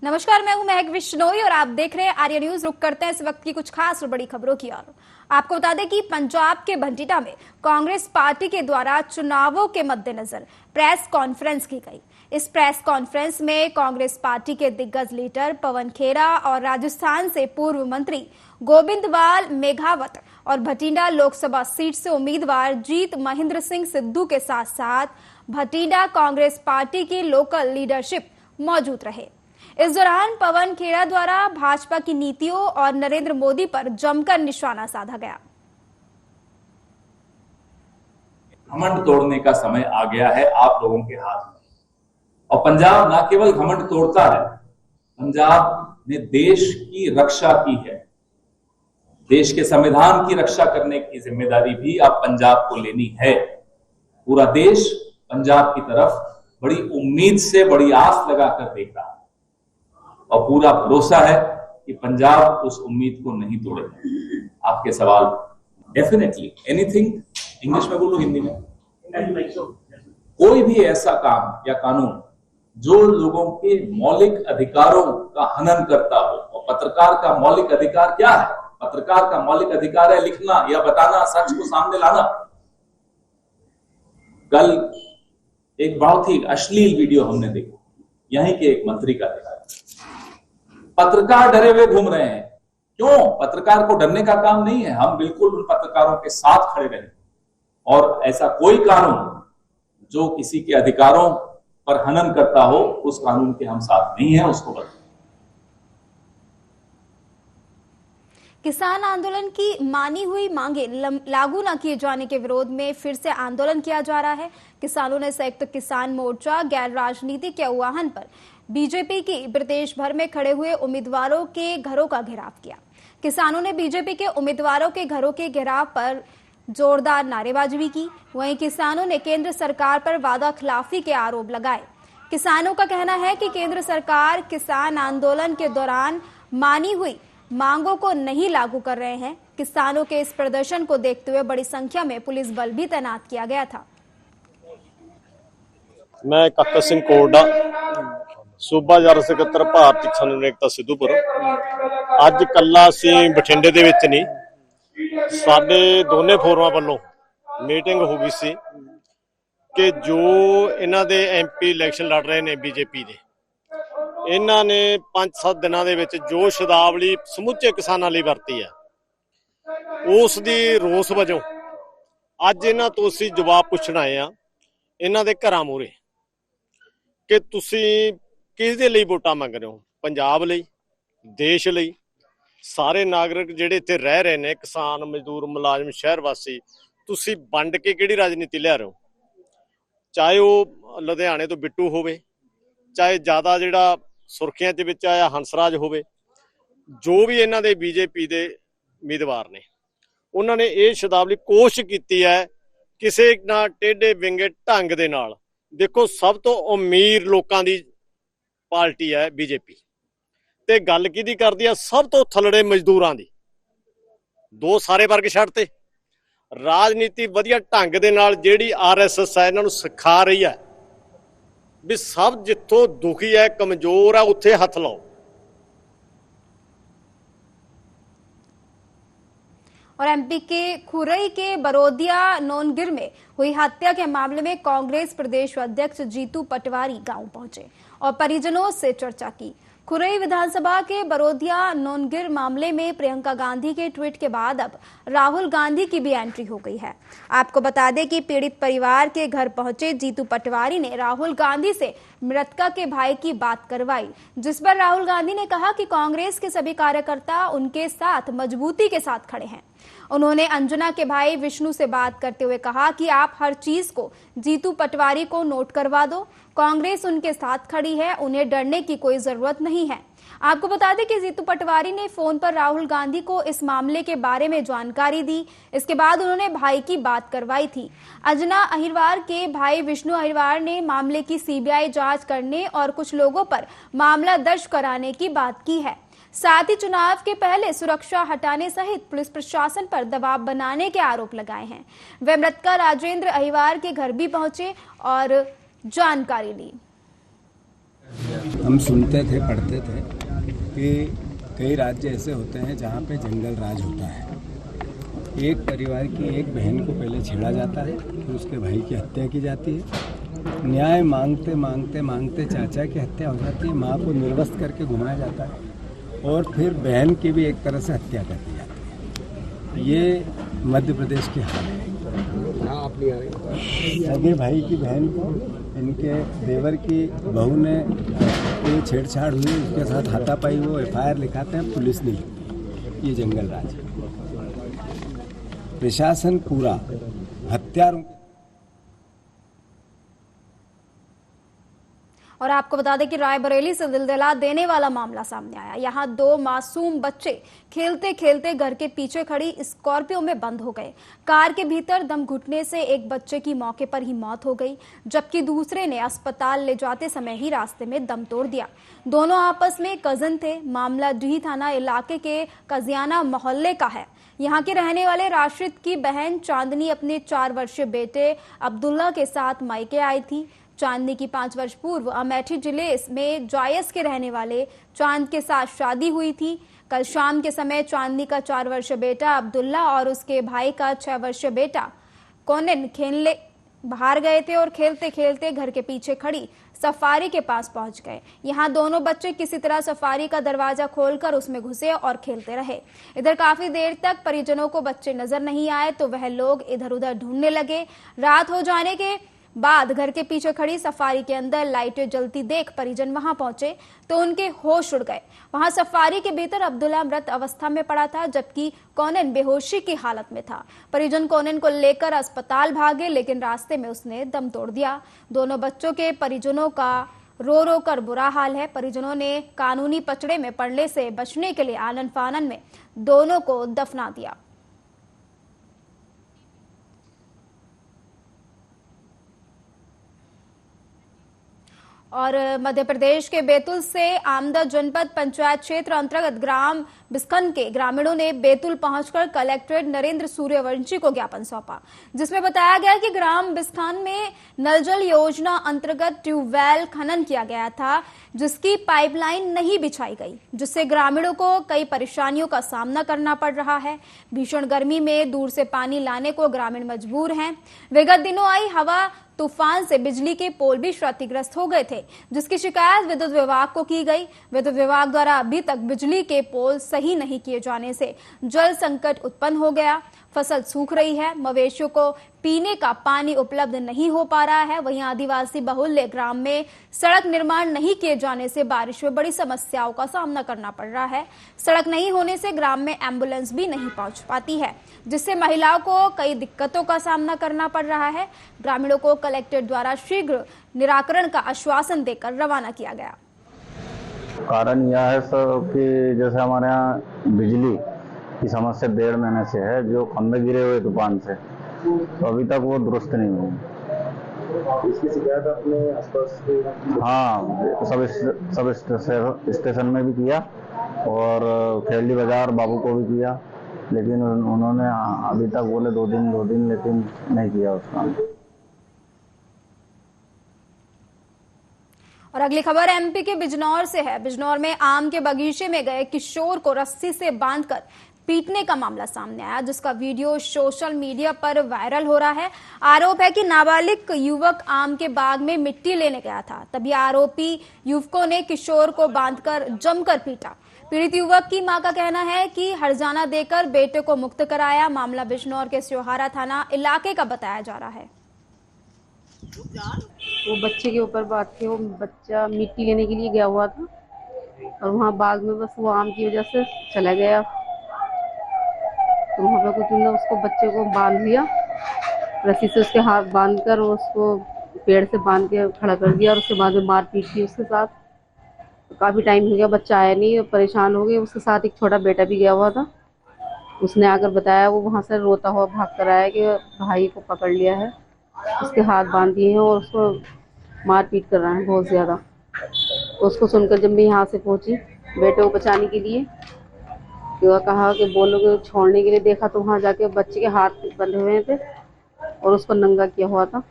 नमस्कार, मैं हूं महक विश्नोई और आप देख रहे हैं आर्य न्यूज। रुक करते हैं इस वक्त की कुछ खास और बड़ी खबरों की ओर। आपको बता दें कि पंजाब के भटिंडा में कांग्रेस पार्टी के द्वारा चुनावों के मद्देनजर प्रेस कॉन्फ्रेंस की गई। इस प्रेस कॉन्फ्रेंस में कांग्रेस पार्टी के दिग्गज लीडर पवन खेड़ा और राजस्थान से पूर्व मंत्री गोविंदवाल मेघावत और भटिंडा लोकसभा सीट से उम्मीदवार जीत महेंद्र सिंह सिद्धू के साथ साथ भटिंडा कांग्रेस पार्टी की लोकल लीडरशिप मौजूद रहे। इस दौरान पवन खेड़ा द्वारा भाजपा की नीतियों और नरेंद्र मोदी पर जमकर निशाना साधा गया। घमंड तोड़ने का समय आ गया है आप लोगों के हाथ में। और पंजाब न केवल घमंड तोड़ता है, पंजाब ने देश की रक्षा की है। देश के संविधान की रक्षा करने की जिम्मेदारी भी अब पंजाब को लेनी है। पूरा देश पंजाब की तरफ बड़ी उम्मीद से, बड़ी आस लगाकर देख रहा है और पूरा भरोसा है कि पंजाब उस उम्मीद को नहीं तोड़ेगा। आपके सवाल डेफिनेटली एनीथिंग, इंग्लिश में बोलूं हिंदी में, कोई भी ऐसा काम या कानून जो लोगों के मौलिक अधिकारों का हनन करता हो। और पत्रकार का मौलिक अधिकार क्या है? पत्रकार का मौलिक अधिकार है लिखना या बताना, सच को सामने लाना। कल एक बहुत ही अश्लील वीडियो हमने देखा, यहीं के एक मंत्री का देखा। पत्रकार डरे हुए घूम रहे हैं। क्यों? पत्रकार को डरने का काम नहीं है। हम बिल्कुल उन पत्रकारों के साथ खड़े रहे और ऐसा कोई कानून जो किसी के अधिकारों पर हनन करता हो, उस कानून के हम साथ नहीं है, उसको बदलें। किसान आंदोलन की मानी हुई मांगे लागू न किए जाने के विरोध में फिर से आंदोलन किया जा रहा है। किसानों ने संयुक्त किसान मोर्चा गैर राजनीतिक के आह्वान पर बीजेपी की प्रदेश भर में खड़े हुए उम्मीदवारों के घरों का घेराव किया। किसानों ने बीजेपी के उम्मीदवारों के घरों के घेराव पर जोरदार नारेबाजी भी की। वहीं किसानों ने केंद्र सरकार पर वादा खिलाफी के आरोप लगाए। किसानों का कहना है कि केंद्र सरकार किसान आंदोलन के दौरान मानी हुई मांगों को नहीं लागू कर रहे हैं। किसानों के इस प्रदर्शन को देखते हुए बड़ी संख्या में पुलिस बल भी तैनात किया गया था। मैं काका सिंह कोरडा, सूबा जनरल ਸਕੱਤਰ ਭਾਰਤੀ ਕਿਸਾਨ ਏਕਤਾ ਸਿੱਧੂਪੁਰ। ਅੱਜ ਕੱਲਾ ਅਸੀਂ ਬਠਿੰਡੇ ਦੇ ਵਿੱਚ ਨਹੀਂ, ਸਾਡੇ ਦੋਨੇ ਫੋਰਮਾਂ ਵੱਲੋਂ ਮੀਟਿੰਗ ਹੋ ਗਈ ਸੀ ਕਿ ਜੋ ਇਹਨਾਂ ਦੇ ਐਮਪੀ ਇਲੈਕਸ਼ਨ ਲੜ ਰਹੇ ਨੇ ਬੀਜੇਪੀ ਦੇ, ਇਹਨਾਂ ਨੇ 5-7 ਦਿਨਾਂ ਦੇ ਵਿੱਚ ਜੋ ਸ਼ਬਦਾਵਲੀ ਸਮੁੱਚੇ ਕਿਸਾਨਾਂ ਲਈ ਵਰਤੀ ਹੈ, ਉਸ ਦੀ ਰੋਸ ਵਜੋਂ ਅੱਜ ਇਹਨਾਂ ਤੋਂ ਅਸੀਂ ਜਵਾਬ ਪੁੱਛਣ ਆਏ ਆ ਇਹਨਾਂ ਦੇ ਘਰਾਂ ਮੂਹਰੇ ਕਿ ਤੁਸੀਂ ਕਿਸ ਦੇ ਲਈ ਵੋਟਾਂ ਮੰਗ ਰਹੇ ਹੋ? ਪੰਜਾਬ ਲਈ, ਦੇਸ਼ ਲਈ, ਸਾਰੇ ਨਾਗਰਿਕ ਜਿਹੜੇ ਇੱਥੇ ਰਹਿ ਰਹੇ ਨੇ, ਕਿਸਾਨ, ਮਜ਼ਦੂਰ, ਮੁਲਾਜ਼ਮ, ਸ਼ਹਿਰ ਵਾਸੀ, ਤੁਸੀਂ ਵੰਡ ਕੇ ਕਿਹੜੀ ਰਾਜਨੀਤੀ ਲਿਆ ਰਹੇ ਹੋ? ਚਾਹੇ ਉਹ ਲੁਧਿਆਣੇ ਤੋਂ ਬਿੱਟੂ ਹੋਵੇ, ਚਾਹੇ ਜ਼ਿਆਦਾ ਜਿਹੜਾ ਸੁਰਖੀਆਂ ਦੇ ਵਿੱਚ ਆਇਆ ਹੰਸਰਾਜ ਹੋਵੇ, ਜੋ ਵੀ ਇਹਨਾਂ ਦੇ ਬੀਜੇਪੀ ਦੇ ਉਮੀਦਵਾਰ ਨੇ, ਉਹਨਾਂ ਨੇ ਇਹ ਸ਼ਬਦਾਵਲੀ ਕੋਸ਼ਿਸ਼ ਕੀਤੀ ਹੈ ਕਿਸੇ ਨਾ ਟੇਢੇ ਵਿੰਗੇ ਢੰਗ ਦੇ ਨਾਲ। ਦੇਖੋ, ਸਭ ਤੋਂ ਅਮੀਰ ਲੋਕਾਂ ਦੀ ਪਾਰਟੀ ਹੈ ਬੀਜੇਪੀ, ਤੇ ਗੱਲ ਕਿਹਦੀ ਕਰਦੀ ਆ? ਸਭ ਤੋਂ ਥੱਲੜੇ ਮਜ਼ਦੂਰਾਂ ਦੀ। ਦੋ ਸਾਰੇ ਵਰਗ ਛੱਡਤੇ। ਰਾਜਨੀਤੀ ਵਧੀਆ ਢੰਗ ਦੇ ਨਾਲ ਜਿਹੜੀ ਆਰਐਸਐਸ ਹੈ ਇਹਨਾਂ ਨੂੰ ਸਿਖਾ ਰਹੀ ਹੈ ਵੀ ਸਭ ਜਿੱਥੋਂ ਦੁਖੀ ਹੈ, ਕਮਜ਼ੋਰ ਹੈ, ਉੱਥੇ ਹੱਥ ਲਾਓ। और एमपी के खुरई के बरोदिया नोनगिर में हुई हत्या के मामले में कांग्रेस प्रदेश अध्यक्ष जीतू पटवारी गांव पहुंचे और परिजनों से चर्चा की। खुरई विधानसभा के बरोदिया नोनगिर मामले में प्रियंका गांधी के ट्वीट के बाद अब राहुल गांधी की भी एंट्री हो गई है। आपको बता दें कि पीड़ित परिवार के घर पहुंचे जीतू पटवारी ने राहुल गांधी से मृतका के भाई की बात करवाई, जिस पर राहुल गांधी ने कहा कि कांग्रेस के सभी कार्यकर्ता उनके साथ मजबूती के साथ खड़े हैं। उन्होंने अंजना के भाई विष्णु से बात करते हुए कहा कि आप हर चीज को जीतू पटवारी को नोट करवा दो, कांग्रेस उनके साथ खड़ी है, उन्हें डरने की कोई जरूरत नहीं है। आपको बता दें कि जीतू पटवारी ने फोन पर राहुल गांधी को इस मामले के बारे में जानकारी दी। इसके बाद उन्होंने भाई की बात करवाई थी। अंजना अहिरवार के भाई विष्णु अहिरवार ने मामले की सीबीआई जांच करने और कुछ लोगों पर मामला दर्ज कराने की बात की है। साथ ही चुनाव के पहले सुरक्षा हटाने सहित पुलिस प्रशासन पर दबाव बनाने के आरोप लगाए हैं। वे मृतका राजेंद्र अहिरवार के घर भी पहुंचे और जानकारी ली। हम सुनते थे, पढ़ते थे कि कई राज्य ऐसे होते हैं जहाँ पे जंगल राज होता है। एक परिवार की एक बहन को पहले छेड़ा जाता है, फिर उसके भाई की हत्या की जाती है। न्याय मांगते मांगते मांगते चाचा की हत्या हो जाती है, माँ को निर्वस्त करके घुमाया जाता है और फिर बहन की भी एक तरह से हत्या कर दी जाती है। ये मध्य प्रदेश की हाल है। सगे भाई की बहन को इनके देवर की बहू ने छेड़छाड़ हुई, उसके साथ हाथापाई, वो FIR लिखाते हैं, पुलिस नहीं लिखती। ये जंगल राज है। प्रशासन पूरा हत्यारों। और आपको बता दें कि रायबरेली से दिलदहला देने वाला मामला सामने आया। यहां 2 मासूम बच्चे खेलते खेलते घर के पीछे खड़ी स्कॉर्पियो में बंद हो गए। कार के भीतर दम घुटने से एक बच्चे की मौके पर ही मौत हो गई, जबकि दूसरे ने अस्पताल ले जाते समय ही रास्ते में दम तोड़ दिया। दोनों आपस में कजन थे। मामला डीह थाना इलाके के कजियाना मोहल्ले का है। यहाँ के रहने वाले राशिद की बहन चांदनी अपने 4 वर्षीय बेटे अब्दुल्ला के साथ मायके आई थी। चांदनी की 5 वर्ष पूर्व अमेठी जिले में जायस के रहने वाले चांद के साथ शादी हुई थी। कल शाम के समय चांदनी का 4 वर्षीय बेटा अब्दुल्ला और उसके भाई का 6 वर्षीय बेटा कोनिन खेलने बाहर गए थे और खेलते खेलते घर के पीछे खड़ी सफारी के पास पहुंच गए। यहाँ दोनों बच्चे किसी तरह सफारी का दरवाजा खोलकर उसमें घुसे और खेलते रहे। इधर काफी देर तक परिजनों को बच्चे नजर नहीं आए तो वह लोग इधर उधर ढूंढने लगे। रात हो जाने के बाद घर के पीछे खड़ी सफारी के अंदर लाइटें जलती देख परिजन वहां पहुंचे तो उनके होश उड़ गए। वहां सफारी के भीतर अब्दुल्ला मृत अवस्था में पड़ा था, जबकि कोनिन बेहोशी की हालत में था। परिजन कोनिन को लेकर अस्पताल भागे, लेकिन रास्ते में उसने दम तोड़ दिया। दोनों बच्चों के परिजनों का रो रो कर बुरा हाल है। परिजनों ने कानूनी पचड़े में पड़ने से बचने के लिए आनन फानन में दोनों को दफना दिया। और मध्य प्रदेश के बैतूल से आमदा जनपद पंचायत क्षेत्र अंतर्गत ग्राम बिस्खन के ग्रामीणों ने बैतूल पहुंचकर कलेक्टर नरेंद्र सूर्यवंशी को ज्ञापन सौंपा, जिसमें बताया गया कि ग्राम बिस्खन में नल जल योजना अंतर्गत ट्यूबवेल खनन किया गया था, जिसकी पाइपलाइन नहीं बिछाई गई, जिससे ग्रामीणों को कई परेशानियों का सामना करना पड़ रहा है। भीषण गर्मी में दूर से पानी लाने को ग्रामीण मजबूर हैं। विगत दिनों आई हवा तूफान से बिजली के पोल भी क्षतिग्रस्त हो गए थे, जिसकी शिकायत विद्युत विभाग को की गई। विद्युत विभाग द्वारा अभी तक बिजली के पोल सही नहीं किए जाने से जल संकट उत्पन्न हो गया। फसल सूख रही है, मवेशियों को पीने का पानी उपलब्ध नहीं हो पा रहा है। वहीं आदिवासी बहुल्य ग्राम में सड़क निर्माण नहीं किए जाने से बारिश में बड़ी समस्याओं का सामना करना पड़ रहा है। सड़क नहीं होने से ग्राम में एम्बुलेंस भी नहीं पहुंच पाती है, जिससे महिलाओं को कई दिक्कतों का सामना करना पड़ रहा है। ग्रामीणों को कलेक्टर द्वारा शीघ्र निराकरण का आश्वासन देकर रवाना किया गया। कारण यह है सर कि जैसे हमारे यहाँ बिजली की समस्या 1.5 महीने से है, जो खंभे गिरे हुए तूफान से, तो अभी तक वो दुरुस्त नहीं हुई। इसकी शिकायत आपने आसपास? हाँ, सब स्टेशन में भी किया और खेली बाजार बाबू को भी किया, लेकिन उन्होंने अभी तक बोले 2 दिन लेकिन नहीं किया उसका। और अगली खबर एमपी के बिजनौर से है। बिजनौर में आम के बगीचे में गए किशोर को रस्सी से बांधकर पीटने का मामला सामने आया, जिसका वीडियो सोशल मीडिया पर वायरल हो रहा है। आरोप है कि नाबालिग युवक आम के बाग में मिट्टी लेने गया था, तभी आरोपी युवकों ने किशोर को बांधकर जमकर पीटा। पीड़ित युवक की मां का कहना है कि हर्जाना देकर बेटे को मुक्त कराया। मामला बिजनौर के स्योहारा थाना इलाके का बताया जा रहा है। वो बच्चे के ऊपर बात थी। वो बच्चा मिट्टी लेने के लिए गया हुआ था और वहाँ बाग में बस वो आम की वजह से चला गया, तो वहाँ पे कुछ ने उसको बच्चे को बांध लिया, रस्सी से उसके हाथ बांधकर उसको पेड़ से बांध के खड़ा कर दिया और उसके बाद में मारपीट की उसके साथ। तो काफ़ी टाइम हो गया, बच्चा आया नहीं, परेशान हो गए। उसके साथ एक छोटा बेटा भी गया हुआ था, उसने आकर बताया, वो वहाँ से रोता हुआ भाग कर आया कि भाई को पकड़ लिया है, उसके हाथ बांध दिए हैं और उसको मारपीट कर रहा है बहुत ज़्यादा। उसको सुनकर जब मैं यहाँ से पहुँची बेटे को बचाने के लिए, तो कहा कि बोलोगे छोड़ने के लिए, देखा तो वहाँ जाके बच्चे के हाथ बंधे हुए थे और उसको नंगा किया हुआ था।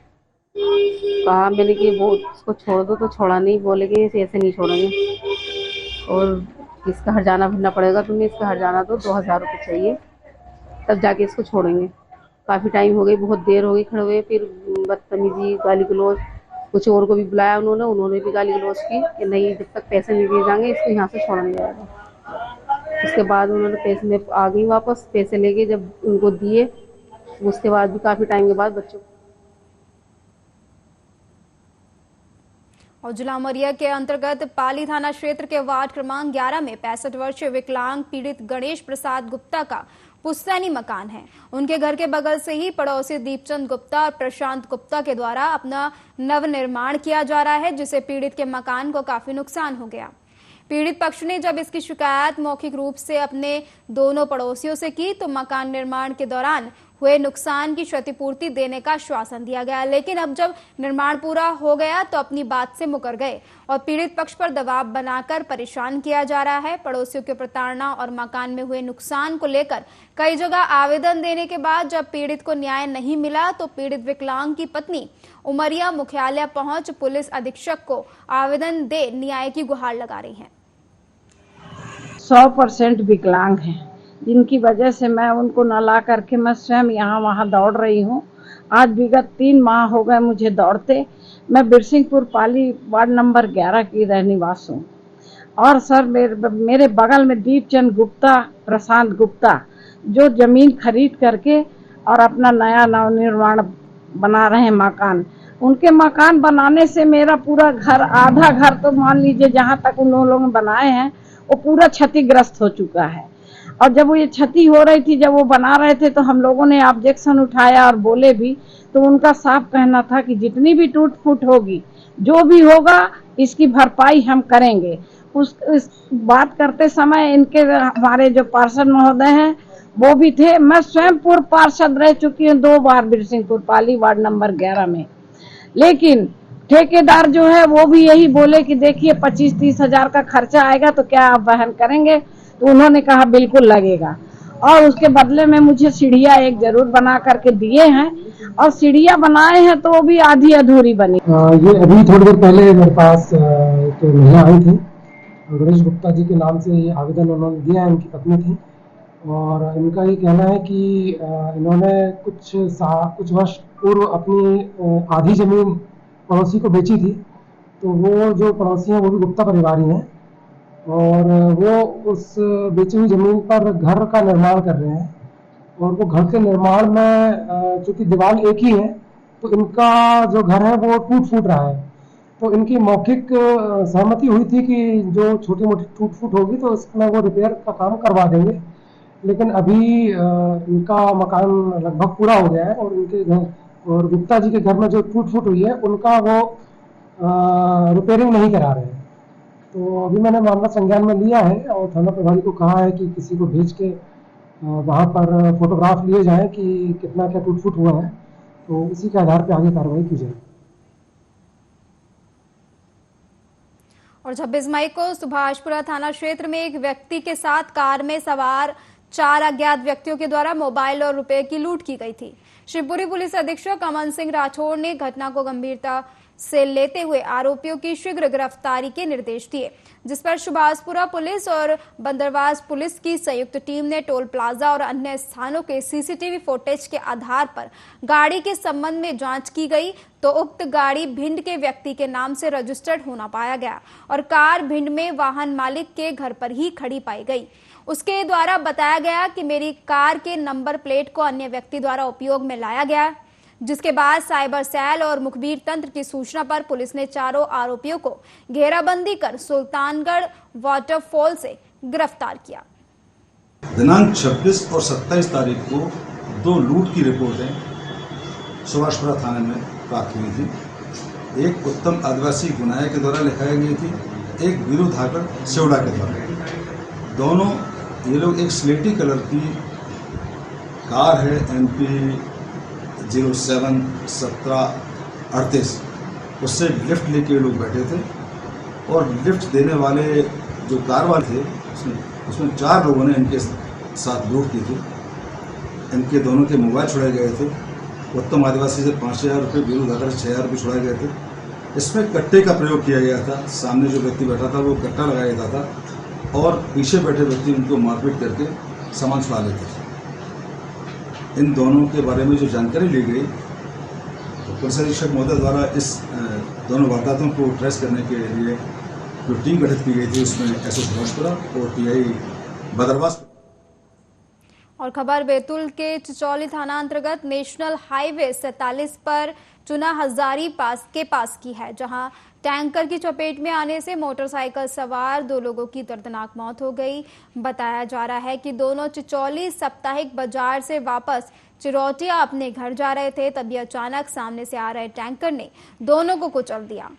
कहा मैंने कि वो उसको छोड़ दो, तो छोड़ा नहीं। बोले कि ऐसे नहीं छोड़ेंगे और इसका हर्जाना भरना पड़ेगा तुम्हें, इसका हर्जाना दो, 2000 रुपये चाहिए, तब जाके इसको छोड़ेंगे। काफ़ी टाइम हो गई, बहुत देर हो गई खड़े हुए। फिर बदतमीजी, गाली गलौज, कुछ और को भी बुलाया उन्होंने भी गाली गलौज की कि नहीं, जब तक पैसे नहीं दिए जाएंगे इसको यहाँ से छोड़ा नहीं जाएगा। उसके बाद उन्होंने पैसे में आ गई वापस, पैसे लेके जब उनको दिए, उसके बाद भी काफ़ी टाइम के बाद बच्चों। और जिला उमरिया के अंतर्गत पाली थाना क्षेत्र के वार्ड क्रमांक 11 में 65 वर्षीय विकलांग पीड़ित गणेश प्रसाद गुप्ता का पुश्तैनी मकान है। उनके घर के बगल से ही पड़ोसी दीपचंद गुप्ता और प्रशांत गुप्ता के द्वारा अपना नवनिर्माण किया जा रहा है, जिससे पीड़ित के मकान को काफी नुकसान हो गया। पीड़ित पक्ष ने जब इसकी शिकायत मौखिक रूप से अपने दोनों पड़ोसियों से की तो मकान निर्माण के दौरान हुए नुकसान की क्षतिपूर्ति देने का आश्वासन दिया गया, लेकिन अब जब निर्माण पूरा हो गया तो अपनी बात से मुकर गए और पीड़ित पक्ष पर दबाव बनाकर परेशान किया जा रहा है। पड़ोसियों की प्रताड़ना और मकान में हुए नुकसान को लेकर कई जगह आवेदन देने के बाद जब पीड़ित को न्याय नहीं मिला तो पीड़ित विकलांग की पत्नी उमरिया मुख्यालय पहुंच पुलिस अधीक्षक को आवेदन दे न्याय की गुहार लगा रही है। 100% विकलांग हैं, जिनकी वजह से मैं उनको न ला करके मैं स्वयं यहाँ वहाँ दौड़ रही हूँ। आज विगत 3 माह हो गए मुझे दौड़ते। मैं बिरसिंहपुर पाली वार्ड नंबर 11 की रहनिवास हूँ। और सर मेरे बगल में दीपचंद गुप्ता, प्रशांत गुप्ता जो जमीन खरीद करके और अपना नया नवनिर्माण बना रहे हैं मकान। उनके मकान बनाने से मेरा पूरा घर, आधा घर तो मान लीजिए जहाँ तक उन लोगों ने बनाए हैं वो पूरा क्षतिग्रस्त हो चुका है। और जब वो ये क्षति हो रही थी, जब वो बना रहे थे तो हम लोगों ने ऑब्जेक्शन उठाया और बोले भी, तो उनका साफ कहना था कि जितनी भी टूट फूट होगी, जो भी होगा इसकी भरपाई हम करेंगे। इस बात करते समय इनके हमारे जो पार्षद महोदय हैं वो भी थे। मैं स्वयं पूर्व पार्षद रह चुकी हूँ 2 बार बिरसिंहपुर पाली वार्ड नंबर 11 में। लेकिन ठेकेदार जो है वो भी यही बोले कि देखिए 25-30 हजार का खर्चा आएगा तो क्या आप वहन करेंगे? तो उन्होंने कहा बिल्कुल लगेगा। और उसके बदले में मुझे सीढ़ियाँ एक जरूर बना करके दिए हैं और सीढ़ियाँ बनाए हैं तो वो भी आधी अधूरी बनी। ये अभी थोड़ी देर पहले मेरे पास एक महिला आई थी, गणेश गुप्ता जी के नाम से ये आवेदन उन्होंने दिया है, इनकी पत्नी थी। और इनका ये कहना है कि इन्होंने कुछ वर्ष पूर्व अपनी आधी जमीन पड़ोसी को बेची थी। तो वो जो पड़ोसी हैं वो भी गुप्ता परिवार ही हैं और वो उस बेची हुई ज़मीन पर घर का निर्माण कर रहे हैं। और वो घर के निर्माण में चूँकि दीवार एक ही है तो इनका जो घर है वो टूट फूट रहा है। तो इनकी मौखिक सहमति हुई थी कि जो छोटी मोटी टूट फूट होगी तो इसमें वो रिपेयर का काम करवा देंगे। लेकिन अभी इनका मकान लगभग पूरा हो गया है और इनके घर और गुप्ता जी के घर में जो टूट फूट हुई है उनका वो रिपेयरिंग नहीं करा रहे हैं। तो अभी मैंने मामला संज्ञान में लिया है और थाना प्रभारी को कहा है कि किसी को भेज के वहाँ पर फोटोग्राफ लिए जाएं कि कितना क्या टूट फूट हुआ है, तो उसी के आधार पर आगे कार्रवाई की जाए। और 26 मई को सुभाषपुरा थाना क्षेत्र में एक व्यक्ति के साथ कार में सवार 4 अज्ञात व्यक्तियों के द्वारा मोबाइल और रुपए की लूट की गई थी। शिवपुरी पुलिस अधीक्षक अमन सिंह राठौड़ ने घटना को गंभीरता से लेते हुए आरोपियों की शीघ्र गिरफ्तारी के निर्देश दिए, जिस पर सुभाषपुरा पुलिस और बंदरवास पुलिस की संयुक्त टीम ने टोल प्लाजा और अन्य स्थानों के सीसीटीवी फुटेज के आधार पर गाड़ी के संबंध में जांच की गई तो उक्त गाड़ी भिंड के व्यक्ति के नाम से रजिस्टर्ड होना पाया गया और कार भिंड में वाहन मालिक के घर पर ही खड़ी पाई गई। उसके द्वारा बताया गया कि मेरी कार के नंबर प्लेट को अन्य व्यक्ति द्वारा उपयोग में लाया गया, जिसके बाद साइबर सेल और मुखबिर तंत्र की सूचना पर पुलिस ने चारों आरोपियों को घेराबंदी कर सुल्तानगढ़ वाटरफॉल से गिरफ्तार किया। दिनांक 26 और 27 तारीख को 2 लूट की रिपोर्टें सुभाषपुरा थाने में प्राप्त हुई थी। एक उत्तम आदिवासी गुनाहे के द्वारा लिखाई गई थी, एक वीरू धाकर सेवड़ा के द्वारा। दोनों ये लोग एक स्लेटी कलर की कार है MP 07-17-38, उससे लिफ्ट लेके लोग बैठे थे और लिफ्ट देने वाले जो कार वाले थे उसमें 4 लोगों ने इनके साथ लूट की थी। इनके दोनों के मोबाइल छुड़ाए गए थे उत्तम आदिवासी से 5,000 रुपये, वीरू धाकर से 6,000 रुपये छुड़ाए गए थे। इसमें कट्टे का प्रयोग किया गया था। सामने जो व्यक्ति बैठा था वो कट्टा लगाया जाता था और पीछे बैठे व्यक्ति उनको मारपीट करके सामान छुड़ा लेते थे। इन दोनों के बारे में जो जानकारी ली गई तो पुलिस अधीक्षक महोदय द्वारा इस दोनों वारदातों को ट्रेस करने के लिए जो टीम गठित की गई थी उसमें एसएस भोजपुरा और टीआई बदरवास। और खबर बैतूल के चिचौली थाना अंतर्गत नेशनल हाईवे 47 पर चुना हजारी के पास की है, जहां टैंकर की चपेट में आने से मोटरसाइकिल सवार 2 लोगों की दर्दनाक मौत हो गई। बताया जा रहा है कि दोनों चिचौली साप्ताहिक बाजार से वापस चिरौटिया अपने घर जा रहे थे, तभी अचानक सामने से आ रहे टैंकर ने दोनों को कुचल दिया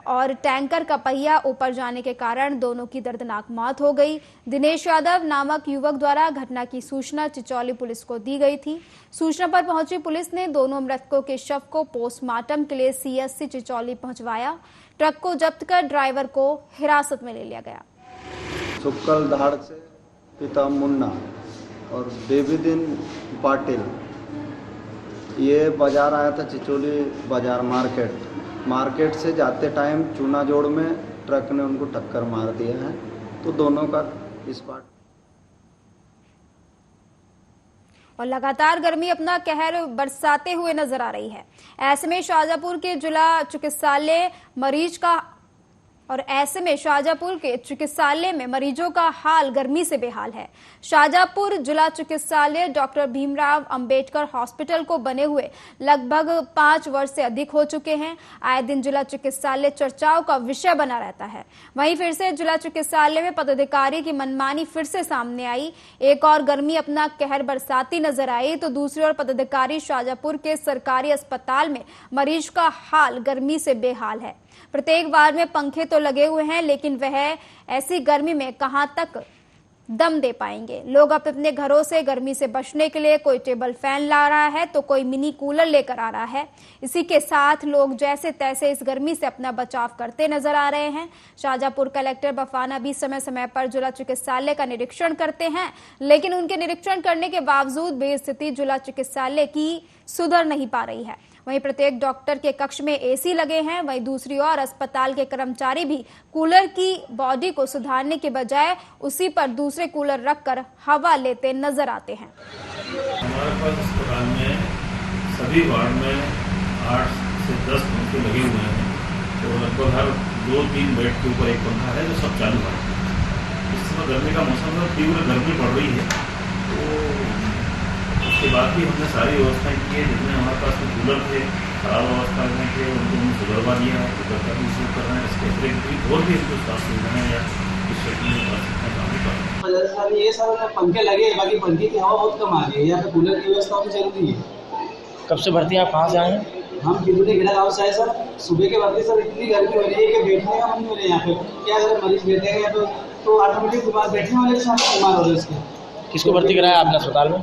और टैंकर का पहिया ऊपर जाने के कारण दोनों की दर्दनाक मौत हो गई। दिनेश यादव नामक युवक द्वारा घटना की सूचना चिचौली पुलिस को दी गई थी। सूचना पर पहुंची पुलिस ने दोनों मृतकों के शव को पोस्टमार्टम के लिए सीएससी चिचौली पहुंचवाया। ट्रक को जब्त कर ड्राइवर को हिरासत में ले लिया गया। सुक्कल धाड़ से पिता मुन्ना और बेबीदीन पाटिल ये बाजार आया था, चिचौली बाजार मार्केट से जाते टाइम चूना जोड़ में ट्रक ने उनको टक्कर मार दिया है, तो दोनों का स्पॉट। और लगातार गर्मी अपना कहर बरसाते हुए नजर आ रही है। ऐसे में शाहजहांपुर के जिला चिकित्सालय में मरीजों का हाल गर्मी से बेहाल है। शाहजहांपुर जिला चिकित्सालय डॉक्टर भीमराव अंबेडकर हॉस्पिटल को बने हुए लगभग 5 वर्ष से अधिक हो चुके हैं। आए दिन जिला चिकित्सालय चर्चाओं का विषय बना रहता है। वहीं फिर से जिला चिकित्सालय में पदाधिकारी की मनमानी फिर से सामने आई। एक और गर्मी अपना कहर बरसाती नजर आई तो दूसरी ओर पदाधिकारी शाहजहांपुर के सरकारी अस्पताल में मरीज का हाल गर्मी से बेहाल है। प्रत्येक वार्ड में पंखे तो लगे हुए हैं, लेकिन वह ऐसी गर्मी में कहां तक दम दे पाएंगे। लोग अपने घरों से गर्मी से बचने के लिए कोई टेबल फैन ला रहा है तो कोई मिनी कूलर लेकर आ रहा है। इसी के साथ लोग जैसे तैसे इस गर्मी से अपना बचाव करते नजर आ रहे हैं। शाहजहांपुर कलेक्टर बफाना भी समय समय पर जिला चिकित्सालय का निरीक्षण करते हैं, लेकिन उनके निरीक्षण करने के बावजूद भी स्थिति जिला चिकित्सालय की सुधर नहीं पा रही है। वहीं प्रत्येक डॉक्टर के कक्ष में एसी लगे हैं, वहीं दूसरी ओर अस्पताल के कर्मचारी भी कूलर की बॉडी को सुधारने के बजाय उसी पर दूसरे कूलर रखकर हवा लेते नजर आते हैं। हमारे पास अस्पताल में सभी वार्ड में 8 से 10 पंखे लगे हुए हैं, तो लगभग हर 2-3 बेड के ऊपर एक पंखा है जो सब चालू है। इस समय गर्मी का मौसम है, तीव्र गर्मी पड़ रही है, तो उसके बाद भी हमने सारी व्यवस्थाएं की है। जितने हमारे पास में कूलर थे, खराब अवस्था में थे, उनको हमने सुधरवा दिया है, कूलर का भी उपयोग कर रहे हैं। इसके अतिरिक्त और भी हमको स्वास्थ्य सुविधाएं या इस क्षेत्र में काम कर रहे हैं। ये सारे पंखे लगे, बाकी पंखे की हवा बहुत कम आ रही है, यहाँ पे कूलर की व्यवस्था भी जरूरी है। कब से भर्ती आप कहाँ से आए हैं? हम कितने गिरा गाँव से आए सर। सुबह के भर्ती सर इतनी गर्मी हो रही है कि बैठने का मन नहीं हो रहा है यहाँ पे। क्या अगर मरीज बैठेंगे तो ऑटोमेटिक बीमार बैठने वाले के साथ बीमार हो रहे हैं। इसके किसको भर्ती कराया आपने अस्पताल में?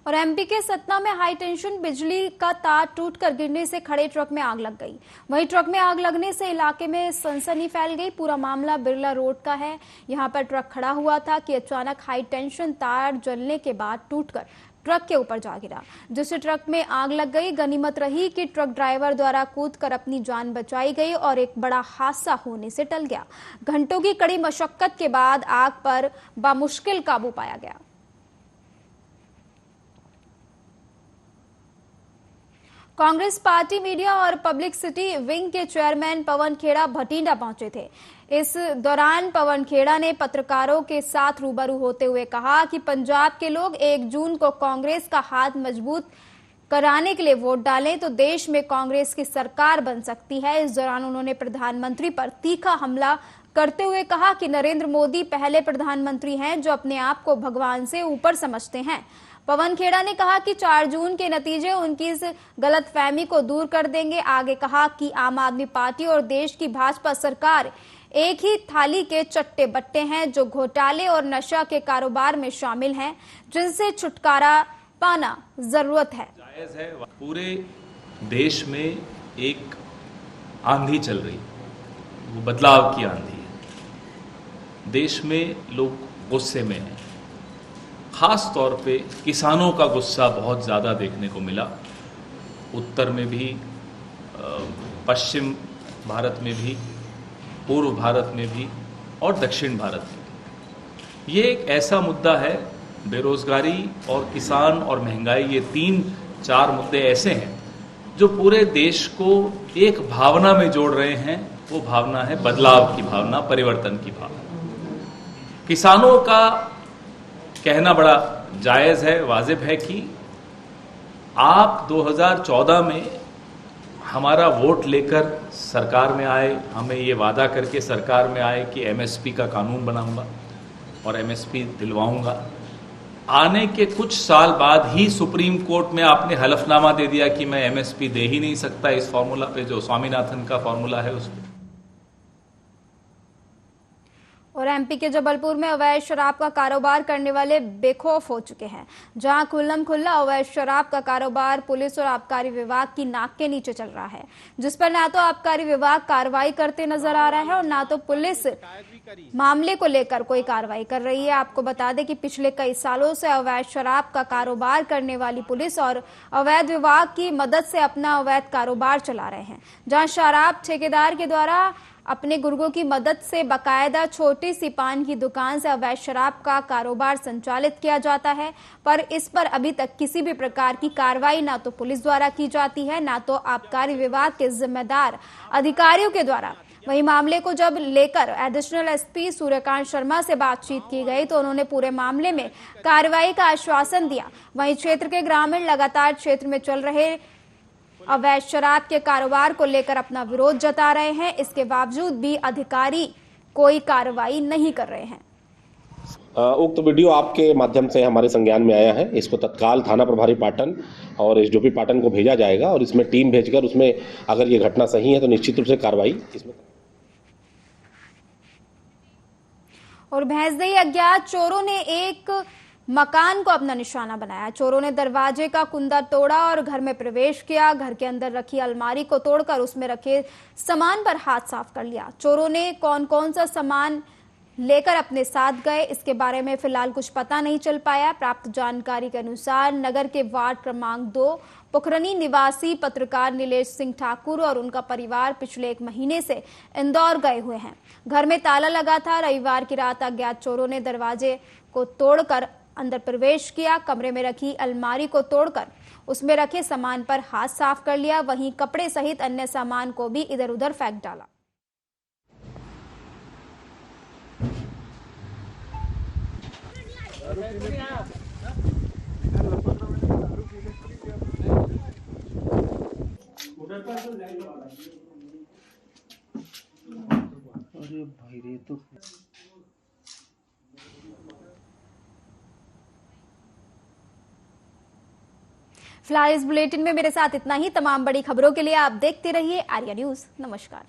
और एमपी के सतना में हाई टेंशन बिजली का तार टूटकर गिरने से खड़े ट्रक में आग लग गई। वहीं ट्रक में आग लगने से इलाके में सनसनी फैल गई। पूरा मामला बिरला रोड का है। यहां पर ट्रक खड़ा हुआ था कि अचानक हाई टेंशन तार जलने के बाद टूटकर ट्रक के ऊपर जा गिरा, जिससे ट्रक में आग लग गई। गनीमत रही कि ट्रक ड्राइवर द्वारा कूदकर अपनी जान बचाई गई और एक बड़ा हादसा होने से टल गया। घंटों की कड़ी मशक्कत के बाद आग पर बामुश्किल काबू पाया गया। कांग्रेस पार्टी मीडिया और पब्लिसिटी विंग के चेयरमैन पवन खेड़ा भटिंडा पहुंचे थे। इस दौरान पवन खेड़ा ने पत्रकारों के साथ रूबरू होते हुए कहा कि पंजाब के लोग 1 जून को कांग्रेस का हाथ मजबूत कराने के लिए वोट डालें तो देश में कांग्रेस की सरकार बन सकती है। इस दौरान उन्होंने प्रधानमंत्री पर तीखा हमला करते हुए कहा कि नरेंद्र मोदी पहले प्रधानमंत्री हैं जो अपने आप को भगवान से ऊपर समझते हैं। पवन खेड़ा ने कहा कि 4 जून के नतीजे उनकी इस गलतफहमी को दूर कर देंगे। आगे कहा कि आम आदमी पार्टी और देश की भाजपा सरकार एक ही थाली के चट्टे बट्टे हैं जो घोटाले और नशा के कारोबार में शामिल हैं, जिनसे छुटकारा पाना जरूरत है। जायज है। पूरे देश में एक आंधी चल रही, वो बदलाव की आंधी है। देश में लोग गुस्से में हैं, खास तौर पे किसानों का गुस्सा बहुत ज़्यादा देखने को मिला। उत्तर में भी, पश्चिम भारत में भी, पूर्व भारत में भी और दक्षिण भारत में भी। ये एक ऐसा मुद्दा है, बेरोजगारी और किसान और महंगाई, ये 3-4 मुद्दे ऐसे हैं जो पूरे देश को एक भावना में जोड़ रहे हैं। वो भावना है बदलाव की भावना, परिवर्तन की भावना। किसानों का कहना बड़ा जायज़ है, वाजिब है कि आप 2014 में हमारा वोट लेकर सरकार में आए, हमें ये वादा करके सरकार में आए कि एमएसपी का कानून बनाऊंगा और एमएसपी दिलवाऊंगा। आने के कुछ साल बाद ही सुप्रीम कोर्ट में आपने हलफनामा दे दिया कि मैं एमएसपी दे ही नहीं सकता इस फॉर्मूला पे, जो स्वामीनाथन का फॉर्मूला है उस पे। और एमपी के जबलपुर में अवैध शराब का कारोबार करने वाले बेखौफ हो चुके हैं। जहां खुल्लम खुल्ला अवैध शराब का कारोबार पुलिस और आबकारी विभाग की नाक के नीचे चल रहा है, जिस पर ना तो आबकारी विभाग कार्रवाई करते नजर आ रहा है और ना तो पुलिस मामले को लेकर कोई कार्रवाई कर रही है। आपको बता दें कि पिछले कई सालों से अवैध शराब का कारोबार करने वाली पुलिस और अवैध विभाग की मदद से अपना अवैध कारोबार चला रहे हैं। जहां शराब ठेकेदार के द्वारा अपने गुर्गों की मदद से बकायदा छोटी सी पान की दुकान से अवैध शराब का कारोबार संचालित किया जाता है, पर इस पर अभी तक किसी भी प्रकार की कार्रवाई ना तो पुलिस द्वारा की जाती है, ना तो आबकारी विभाग के जिम्मेदार अधिकारियों के द्वारा। वहीं मामले को जब लेकर एडिशनल एसपी सूर्यकांत शर्मा से बातचीत की गई तो उन्होंने पूरे मामले में कार्रवाई का आश्वासन दिया। वहीं क्षेत्र के ग्रामीण लगातार क्षेत्र में चल रहे अवैध शराब के कारोबार को लेकर अपना विरोध जता रहे हैं। इसके बावजूद भी अधिकारी कोई कार्रवाई नहीं कर रहे हैं। उक्त वीडियो आपके माध्यम से हमारे संज्ञान में आया है। इसको तत्काल थाना प्रभारी पाटन और एसडीओपी पाटन को भेजा जाएगा और इसमें टीम भेजकर उसमें अगर ये घटना सही है तो निश्चित रूप से कार्रवाई इसमें। और भैंसदेही अज्ञात चोरों ने एक मकान को अपना निशाना बनाया। चोरों ने दरवाजे का कुंदा तोड़ा और घर में प्रवेश किया। घर के अंदर रखी अलमारी को तोड़कर उसमें रखे सामान पर हाथ साफ कर लिया। चोरों ने कौन कौन सा सामान लेकर अपने साथ गए, इसके बारे में फिलहाल कुछ पता नहीं चल पाया। प्राप्त जानकारी के अनुसार नगर के वार्ड क्रमांक 2 पोखरनी निवासी पत्रकार नीलेश सिंह ठाकुर और उनका परिवार पिछले 1 महीने से इंदौर गए हुए हैं। घर में ताला लगा था। रविवार की रात अज्ञात चोरों ने दरवाजे को तोड़कर अंदर प्रवेश किया। कमरे में रखी अलमारी को तोड़कर उसमें रखे सामान पर हाथ साफ कर लिया। वहीं कपड़े सहित अन्य सामान को भी इधर उधर फेंक डाला। अरे भाई रे, तो फिलहाल इस बुलेटिन में मेरे साथ इतना ही। तमाम बड़ी खबरों के लिए आप देखते रहिए आर्या न्यूज। नमस्कार।